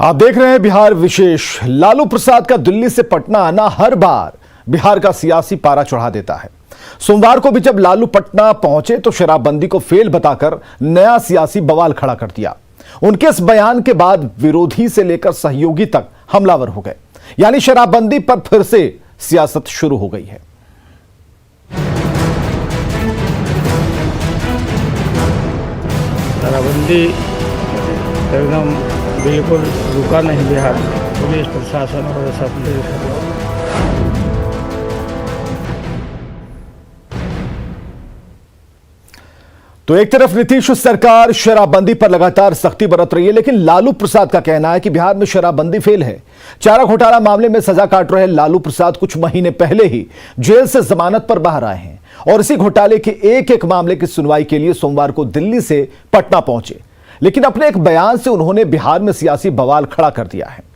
आप देख रहे हैं बिहार विशेष। लालू प्रसाद का दिल्ली से पटना आना हर बार बिहार का सियासी पारा चढ़ा देता है। सोमवार को भी जब लालू पटना पहुंचे तो शराबबंदी को फेल बताकर नया सियासी बवाल खड़ा कर दिया। उनके इस बयान के बाद विरोधी से लेकर सहयोगी तक हमलावर हो गए, यानी शराबबंदी पर फिर से सियासत शुरू हो गई है। शराबबंदी एकदम बिल्कुल रुका नहीं बिहार में। पुलिस प्रशासन और सब तो एक तरफ नीतीश सरकार शराबबंदी पर लगातार सख्ती बरत रही है, लेकिन लालू प्रसाद का कहना है कि बिहार में शराबबंदी फेल है। चारा घोटाला मामले में सजा काट रहे लालू प्रसाद कुछ महीने पहले ही जेल से जमानत पर बाहर आए हैं और इसी घोटाले के एक एक मामले की सुनवाई के लिए सोमवार को दिल्ली से पटना पहुंचे, लेकिन अपने एक बयान से उन्होंने बिहार में सियासी बवाल खड़ा कर दिया है।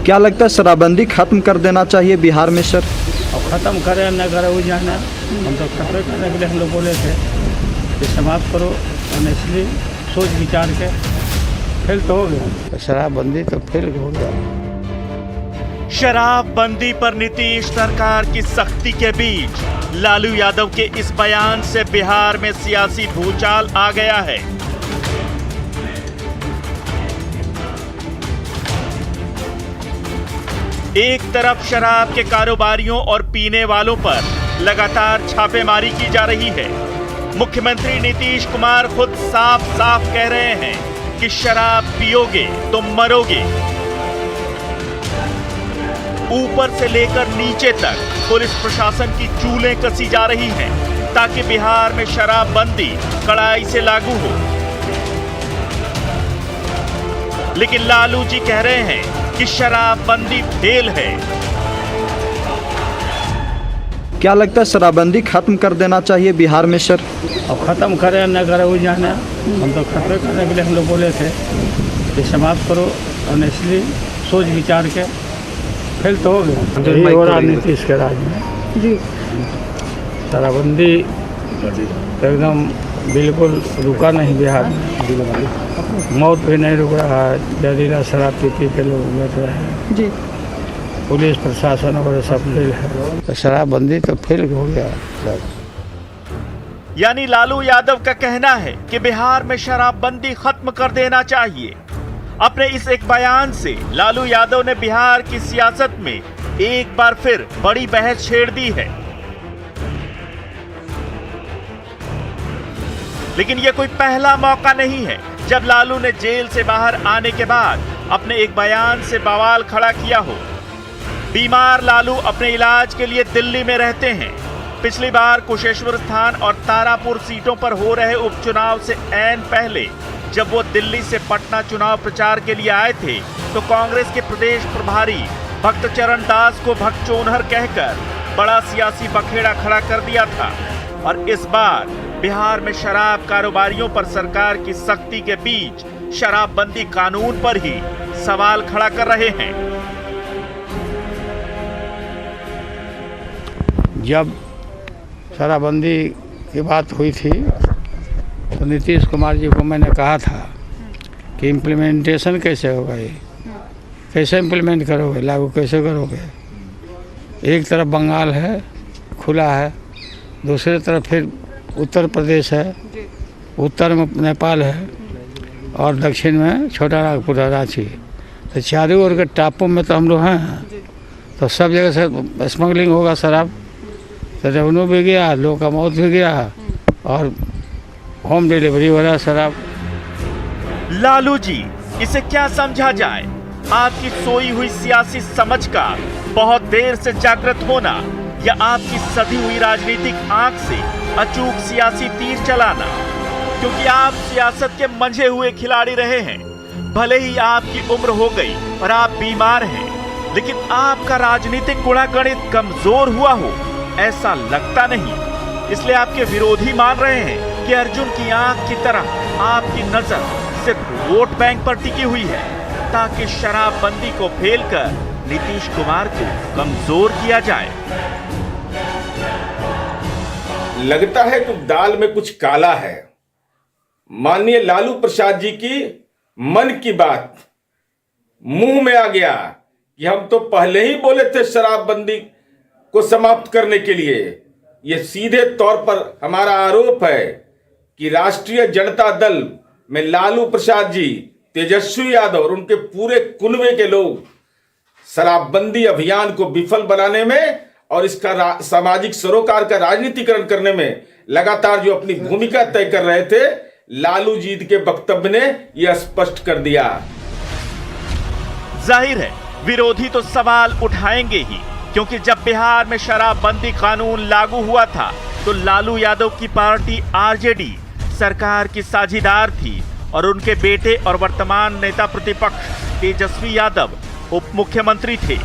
क्या लगता है शराबबंदी खत्म कर देना चाहिए बिहार में सर? अब ख़त्म करें न करें वो जाना। हम तो खत्म करने के लिए हम लोग बोले थे कि समाप्त करो, इसलिए सोच विचार के फेल तो हो गया। शराबबंदी तो फेल हो गया। शराबबंदी पर नीतीश सरकार की सख्ती के बीच लालू यादव के इस बयान से बिहार में सियासी भूचाल आ गया है। एक तरफ शराब के कारोबारियों और पीने वालों पर लगातार छापेमारी की जा रही है। मुख्यमंत्री नीतीश कुमार खुद साफ साफ कह रहे हैं कि शराब पियोगे तो मरोगे। ऊपर से लेकर नीचे तक पुलिस प्रशासन की चूलें कसी जा रही हैं ताकि बिहार में शराबबंदी कड़ाई से लागू हो। लेकिन लालू जी कह रहे हैं कि शराबबंदी फेल है। क्या लगता है शराबबंदी खत्म कर देना चाहिए बिहार में सर? अब ख़त्म करें न करें वो जाना। हम तो खत्म करने के लिए हम लोग बोले थे कि समाप्त करो, और इसलिए सोच विचार के फेल तो हो गया। यही हो रहा नीतीश के राज में जी। शराबबंदी एकदम बिल्कुल रुका नहीं बिहार में। मौत भी नहीं रुक रहा है, जहरीला शराब पी के लोग मर रहे हैं जी। पुलिस प्रशासन और सब फेल है। तो शराबबंदी तो फेल हो गया। यानी लालू यादव का कहना है कि बिहार में शराबबंदी खत्म कर देना चाहिए। अपने इस एक बयान से लालू यादव ने बिहार की सियासत में एक बार फिर बड़ी बहस छेड़ दी है। लेकिन यह कोई पहला मौका नहीं है जब लालू ने जेल से बाहर आने के बाद अपने एक बयान से बवाल खड़ा किया हो। बीमार लालू अपने इलाज के लिए दिल्ली में रहते हैं। पिछली बार कुशेश्वर स्थान और तारापुर सीटों पर हो रहे उपचुनाव से ऐन पहले जब वो दिल्ली से पटना चुनाव प्रचार के लिए आए थे तो कांग्रेस के प्रदेश प्रभारी भक्तचरण दास को भगचोनहर कहकर बड़ा सियासी बखेड़ा खड़ा कर दिया था। और इस बार बिहार में शराब कारोबारियों पर सरकार की सख्ती के बीच शराबबंदी कानून पर ही सवाल खड़ा कर रहे हैं। जब शराबबंदी की बात हुई थी तो नीतीश कुमार जी को मैंने कहा था कि इम्प्लीमेंटेशन कैसे होगा, ये कैसे इम्प्लीमेंट करोगे, लागू कैसे करोगे। एक तरफ बंगाल है, खुला है, दूसरी तरफ फिर उत्तर प्रदेश है, उत्तर में नेपाल है और दक्षिण में छोटा नागपुर है, रांची। तो चारों ओर के टापू में तो हम लोग हैं, तो सब जगह से स्मगलिंग होगा शराब, तो रेवन्यू भी गया, लोगों का मौत भी गया और होम डिलीवरी हो रहा शराब। लालू जी, इसे क्या समझा जाए? आपकी सोई हुई सियासी समझ का बहुत देर से जागृत होना या आपकी सधी हुई राजनीतिक आंख से अचूक सियासी तीर चलाना? क्योंकि आप सियासत के मंझे हुए खिलाड़ी रहे हैं। भले ही आपकी उम्र हो गई और आप बीमार हैं, लेकिन आपका राजनीतिक गुणागणित कमजोर हुआ हो ऐसा लगता नहीं। इसलिए आपके विरोधी मान रहे हैं कि अर्जुन की आंख की तरह आपकी नजर सिर्फ वोट बैंक पर टिकी हुई है ताकि शराबबंदी को फेल कर नीतीश कुमार को कमजोर किया जाए। लगता है कि दाल में कुछ काला है। माननीय लालू प्रसाद जी की मन की बात मुंह में आ गया कि हम तो पहले ही बोले थे शराबबंदी को समाप्त करने के लिए। यह सीधे तौर पर हमारा आरोप है कि राष्ट्रीय जनता दल में लालू प्रसाद जी, तेजस्वी यादव और उनके पूरे कुनबे के लोग शराबबंदी अभियान को विफल बनाने में और इसका सामाजिक सरोकार का राजनीतिकरण करने में लगातार जो अपनी भूमिका तय कर रहे थे, लालू जी के वक्तव्य ने यह स्पष्ट कर दिया। जाहिर है विरोधी तो सवाल उठाएंगे ही, क्योंकि जब बिहार में शराबबंदी कानून लागू हुआ था तो लालू यादव की पार्टी आरजेडी सरकार की साझीदार थी और उनके बेटे और वर्तमान नेता प्रतिपक्ष तेजस्वी यादव उप मुख्यमंत्री थे।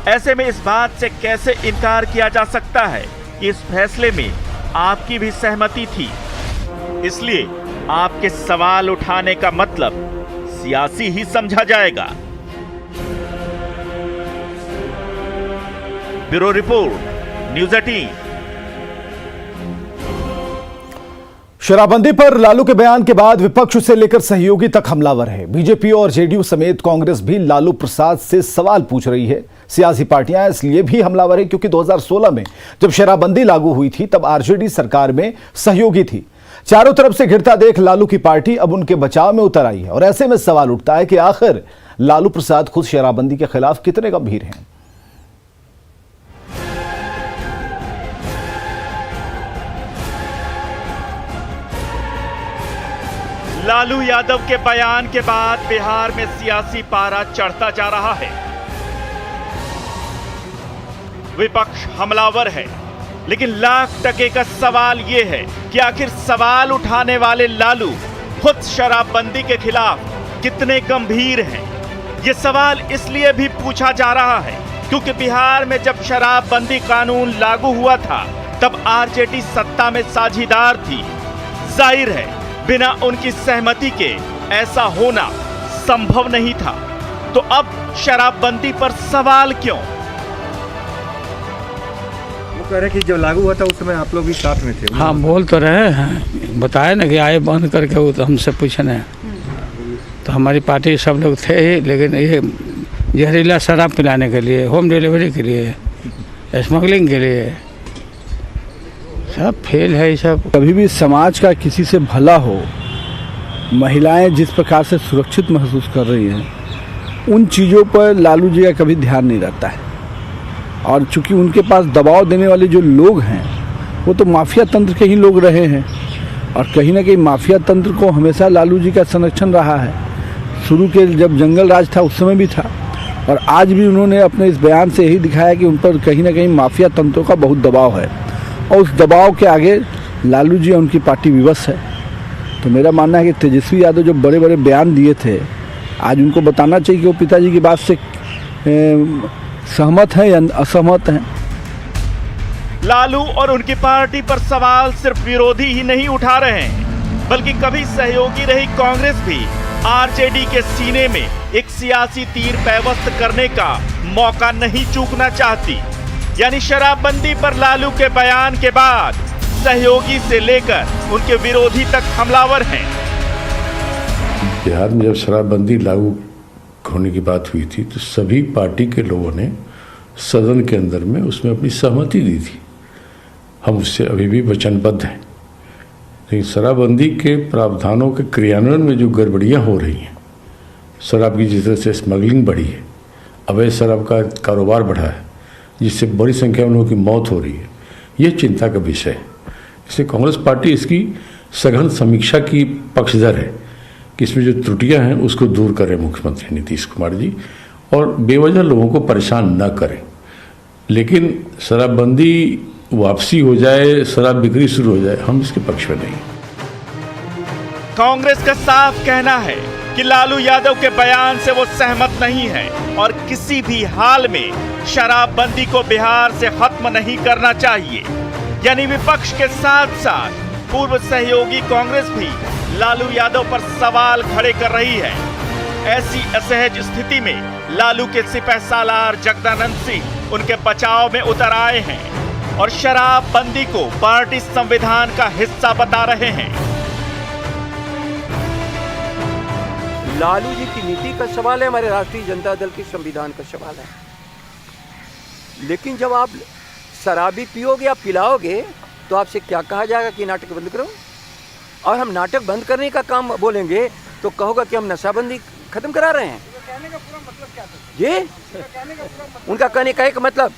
ऐसे में इस बात से कैसे इनकार किया जा सकता है कि इस फैसले में आपकी भी सहमति थी। इसलिए आपके सवाल उठाने का मतलब सियासी ही समझा जाएगा। Bureau report, news 18। शराबबंदी पर लालू के बयान के बाद विपक्ष से लेकर सहयोगी तक हमलावर है। बीजेपी और जेडीयू समेत कांग्रेस भी लालू प्रसाद से सवाल पूछ रही है। सियासी पार्टियां इसलिए भी हमलावर है क्योंकि 2016 में जब शराबबंदी लागू हुई थी तब आरजेडी सरकार में सहयोगी थी। चारों तरफ से घिरता देख लालू की पार्टी अब उनके बचाव में उतर आई है और ऐसे में सवाल उठता है कि आखिर लालू प्रसाद खुद शराबबंदी के खिलाफ कितने गंभीर हैं। लालू यादव के बयान के बाद बिहार में सियासी पारा चढ़ता जा रहा है। विपक्ष हमलावर है, लेकिन लाख टके का सवाल यह है कि आखिर सवाल उठाने वाले लालू खुद शराबबंदी के खिलाफ कितने गंभीर हैं। यह सवाल इसलिए भी पूछा जा रहा है क्योंकि बिहार में जब शराबबंदी कानून लागू हुआ था तब आरजेडी सत्ता में साझीदार थी। जाहिर है बिना उनकी सहमति के ऐसा होना संभव नहीं था। तो अब शराबबंदी पर सवाल क्यों? वो कह रहे कि जब लागू हुआ था उस समय आप लोग भी साथ में थे। हाँ, बोल तो रहे हैं, बताए ना कि आए बंद करके वो तो हमसे पूछने। तो हमारी पार्टी सब लोग थे ही, लेकिन ये जहरीला शराब पिलाने के लिए, होम डिलीवरी के लिए, स्मगलिंग के लिए सब फेल है। ये सब कभी भी समाज का किसी से भला हो, महिलाएं जिस प्रकार से सुरक्षित महसूस कर रही हैं, उन चीज़ों पर लालू जी का कभी ध्यान नहीं रहता है। और चूंकि उनके पास दबाव देने वाले जो लोग हैं वो तो माफिया तंत्र के ही लोग रहे हैं और कहीं ना कहीं माफिया तंत्र को हमेशा लालू जी का संरक्षण रहा है। शुरू के जब जंगल राज था उस समय भी था और आज भी उन्होंने अपने इस बयान से यही दिखाया कि उन पर कहीं ना कहीं माफिया तंत्रों का बहुत दबाव है और उस दबाव के आगे लालू जी और उनकी पार्टी विवश है। तो मेरा मानना है कि तेजस्वी यादव जो बड़े बड़े बयान दिए थे, आज उनको बताना चाहिए कि वो पिताजी की बात से सहमत हैं या असहमत हैं। लालू और उनकी पार्टी पर सवाल सिर्फ विरोधी ही नहीं उठा रहे हैं, बल्कि कभी सहयोगी रही कांग्रेस भी आरजेडी के सीने में एक सियासी तीर पैवस्त करने का मौका नहीं चूकना चाहती। यानी शराबबंदी पर लालू के बयान के बाद सहयोगी से लेकर उनके विरोधी तक हमलावर हैं। बिहार में जब शराबबंदी लागू होने की बात हुई थी तो सभी पार्टी के लोगों ने सदन के अंदर में उसमें अपनी सहमति दी थी। हम उससे अभी भी वचनबद्ध हैं। लेकिन शराबबंदी के प्रावधानों के क्रियान्वयन में जो गड़बड़ियाँ हो रही हैं, शराब की जिस तरह से स्मगलिंग बढ़ी है, अवैध शराब का कारोबार बढ़ा है, जिससे बड़ी संख्या में लोगों की मौत हो रही है, ये चिंता का विषय है। इसलिए कांग्रेस पार्टी इसकी सघन समीक्षा की पक्षधर है कि इसमें जो त्रुटियां हैं उसको दूर करें मुख्यमंत्री नीतीश कुमार जी और बेवजह लोगों को परेशान न करें। लेकिन शराबबंदी वापसी हो जाए, शराब बिक्री शुरू हो जाए, हम इसके पक्ष में नहीं। कांग्रेस का साफ कहना है कि लालू यादव के बयान से वो सहमत नहीं है और किसी भी हाल में शराबबंदी को बिहार से खत्म नहीं करना चाहिए। यानी विपक्ष के साथ साथ पूर्व सहयोगी कांग्रेस भी लालू यादव पर सवाल खड़े कर रही है। ऐसी असहज स्थिति में लालू के सिपहसालार जगदानंद सिंह उनके बचाव में उतर आए हैं और शराबबंदी को पार्टी संविधान का हिस्सा बता रहे हैं। लालू जी की नीति का सवाल है, हमारे राष्ट्रीय जनता दल के संविधान का सवाल है। लेकिन जब आप शराबी पियोगे या पिलाओगे तो आपसे क्या कहा जाएगा कि नाटक बंद करो, और हम नाटक बंद करने का काम बोलेंगे तो कहोगा कि हम नशाबंदी खत्म करा रहे हैं। ये उनका कहने का एक मतलब,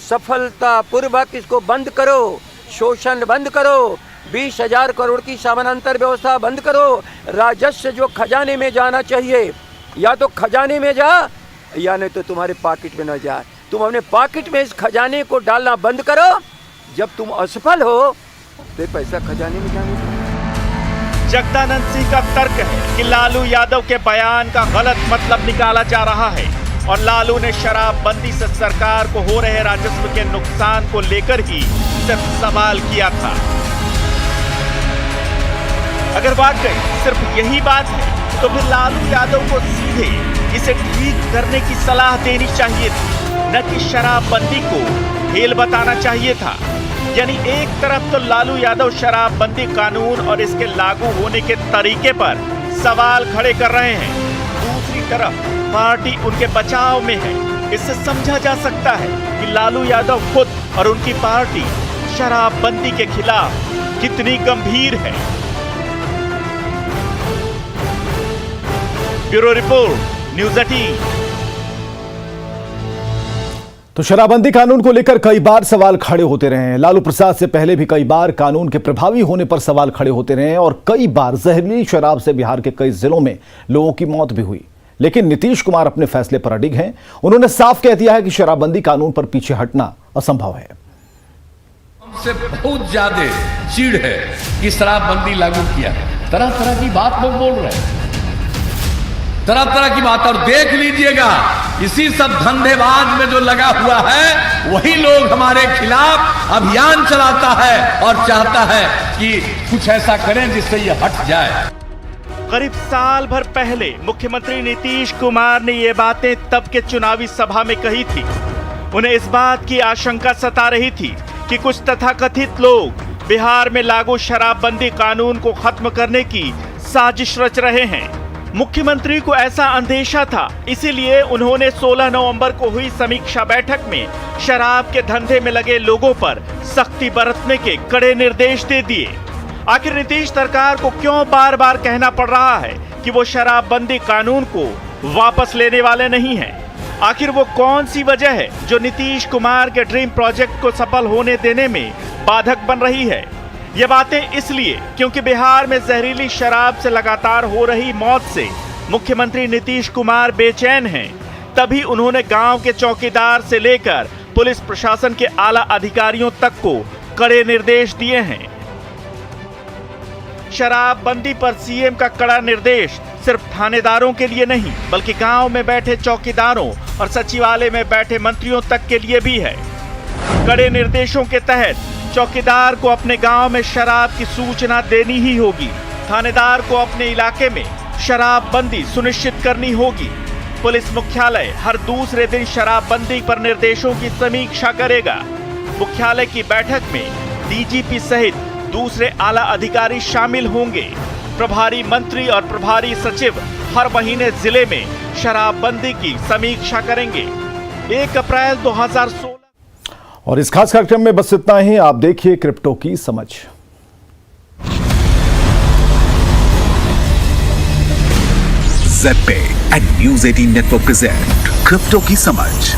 सफलता पूर्वक इसको बंद करो, शोषण बंद करो, 20,000 करोड़ की समानांतर व्यवस्था बंद करो, राजस्व जो खजाने में जाना चाहिए या तो खजाने में जा या नहीं तो तुम्हारे पॉकेट में न जाए। तुम अपने पॉकेट में इस खजाने को डालना बंद करो। जब तुम असफल हो तो पैसा खजाने में जाने दो। जगदानंद सिंह का तर्क है कि लालू यादव के बयान का गलत मतलब निकाला जा रहा है और लालू ने शराबबंदी से सरकार को हो रहे राजस्व के नुकसान को लेकर ही सिर्फ सवाल किया था। अगर वाकई सिर्फ यही बात है तो फिर लालू यादव को सीधे इसे ठीक करने की सलाह देनी चाहिए थी, न कि शराबबंदी को खेल बताना चाहिए था। यानी एक तरफ तो लालू यादव शराबबंदी कानून और इसके लागू होने के तरीके पर सवाल खड़े कर रहे हैं, दूसरी तरफ पार्टी उनके बचाव में है। इससे समझा जा सकता है कि लालू यादव खुद और उनकी पार्टी शराबबंदी के खिलाफ कितनी गंभीर है। Bureau report, news 18। तो शराबबंदी कानून को लेकर कई बार सवाल खड़े होते रहे हैं। लालू प्रसाद से पहले भी कई बार कानून के प्रभावी होने पर सवाल खड़े होते रहे हैं और कई बार जहरीली शराब से बिहार के कई जिलों में लोगों की मौत भी हुई। लेकिन नीतीश कुमार अपने फैसले पर अडिग हैं। उन्होंने साफ कह दिया है कि शराबबंदी कानून पर पीछे हटना असंभव है। हमसे बहुत ज्यादा चीड़ है कि शराबबंदी लागू किया, तरह तरह की बात लोग बोल रहे हैं, तरह तरह की बात। और देख लीजिएगा इसी सब धंधेबाज में जो लगा हुआ है वही लोग हमारे खिलाफ अभियान चलाता है और चाहता है कि कुछ ऐसा करें जिससे ये हट जाए। करीब साल भर पहले मुख्यमंत्री नीतीश कुमार ने ये बातें तब के चुनावी सभा में कही थी। उन्हें इस बात की आशंका सता रही थी कि कुछ तथाकथित लोग बिहार में लागू शराबबंदी कानून को खत्म करने की साजिश रच रहे हैं। मुख्यमंत्री को ऐसा अंदेशा था, इसीलिए उन्होंने 16 नवंबर को हुई समीक्षा बैठक में शराब के धंधे में लगे लोगों पर सख्ती बरतने के कड़े निर्देश दे दिए। आखिर नीतीश सरकार को क्यों बार बार कहना पड़ रहा है कि वो शराबबंदी कानून को वापस लेने वाले नहीं हैं? आखिर वो कौन सी वजह है जो नीतीश कुमार के ड्रीम प्रोजेक्ट को सफल होने देने में बाधक बन रही है? ये बातें इसलिए क्योंकि बिहार में जहरीली शराब से लगातार हो रही मौत से मुख्यमंत्री नीतीश कुमार बेचैन हैं। तभी उन्होंने गांव के चौकीदार से लेकर पुलिस प्रशासन के आला अधिकारियों तक को कड़े निर्देश दिए हैं। शराबबंदी पर सीएम का कड़ा निर्देश सिर्फ थानेदारों के लिए नहीं बल्कि गांव में बैठे चौकीदारों और सचिवालय में बैठे मंत्रियों तक के लिए भी है। कड़े निर्देशों के तहत चौकीदार को अपने गांव में शराब की सूचना देनी ही होगी। थानेदार को अपने इलाके में शराबबंदी सुनिश्चित करनी होगी। पुलिस मुख्यालय हर दूसरे दिन शराबबंदी पर निर्देशों की समीक्षा करेगा। मुख्यालय की बैठक में डीजीपी सहित दूसरे आला अधिकारी शामिल होंगे। प्रभारी मंत्री और प्रभारी सचिव हर महीने जिले में शराबबंदी की समीक्षा करेंगे। 1 अप्रैल 2016। और इस खास कार्यक्रम में बस इतना ही। आप देखिए क्रिप्टो की समझ। ZebPay and news 18 network present crypto की समझ।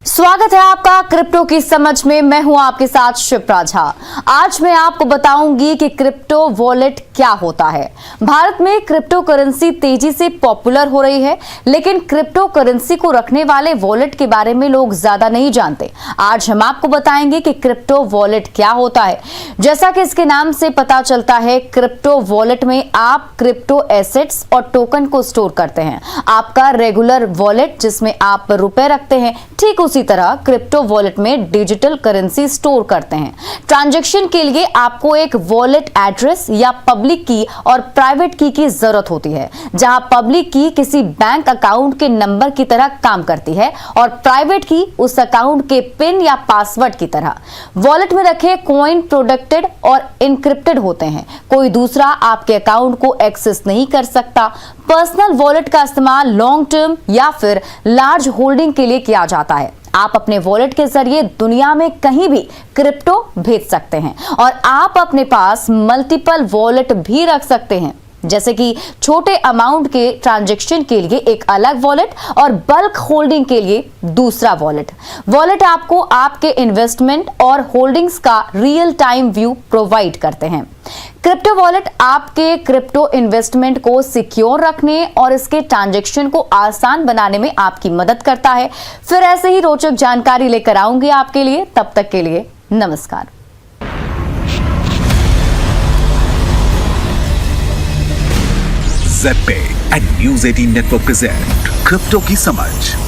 स्वागत है आपका क्रिप्टो की समझ में। मैं हूं आपके साथ शिप्रा झा। आज मैं आपको बताऊंगी कि क्रिप्टो वॉलेट क्या होता है। भारत में क्रिप्टो करेंसी तेजी से पॉपुलर हो रही है, लेकिन क्रिप्टो करेंसी को रखने वाले वॉलेट के बारे में लोग ज्यादा नहीं जानते। आज हम आपको बताएंगे कि क्रिप्टो वॉलेट क्या होता है। जैसा कि इसके नाम से पता चलता है, क्रिप्टो वॉलेट में आप क्रिप्टो एसेट्स और टोकन को स्टोर करते हैं। आपका रेगुलर वॉलेट जिसमें आप रुपए रखते हैं, ठीक उसी उसी तरह क्रिप्टो वॉलेट में डिजिटल करेंसी स्टोर करते हैं। ट्रांजैक्शन के लिए आपको एक वॉलेट एड्रेस या पब्लिक की और प्राइवेट की जरूरत होती है, जहां पब्लिक की किसी बैंक अकाउंट के नंबर की तरह काम करती है और प्राइवेट की उस अकाउंट के पिन या पासवर्ड की तरह। वॉलेट में रखे कॉइन प्रोटेक्टेड और इनक्रिप्टेड होते हैं, कोई दूसरा आपके अकाउंट को एक्सेस नहीं कर सकता। पर्सनल वॉलेट का इस्तेमाल लॉन्ग टर्म या फिर लार्ज होल्डिंग के लिए किया जाता है। आप अपने वॉलेट के जरिए दुनिया में कहीं भी क्रिप्टो भेज सकते हैं और आप अपने पास मल्टीपल वॉलेट भी रख सकते हैं, जैसे कि छोटे अमाउंट के ट्रांजैक्शन के लिए एक अलग वॉलेट और बल्क होल्डिंग के लिए दूसरा वॉलेट। वॉलेट आपको आपके इन्वेस्टमेंट और होल्डिंग्स का रियल टाइम व्यू प्रोवाइड करते हैं। क्रिप्टो वॉलेट आपके क्रिप्टो इन्वेस्टमेंट को सिक्योर रखने और इसके ट्रांजैक्शन को आसान बनाने में आपकी मदद करता है। फिर ऐसे ही रोचक जानकारी लेकर आऊंगी आपके लिए, तब तक के लिए नमस्कार। ZPay and News 18 network present crypto की समझ।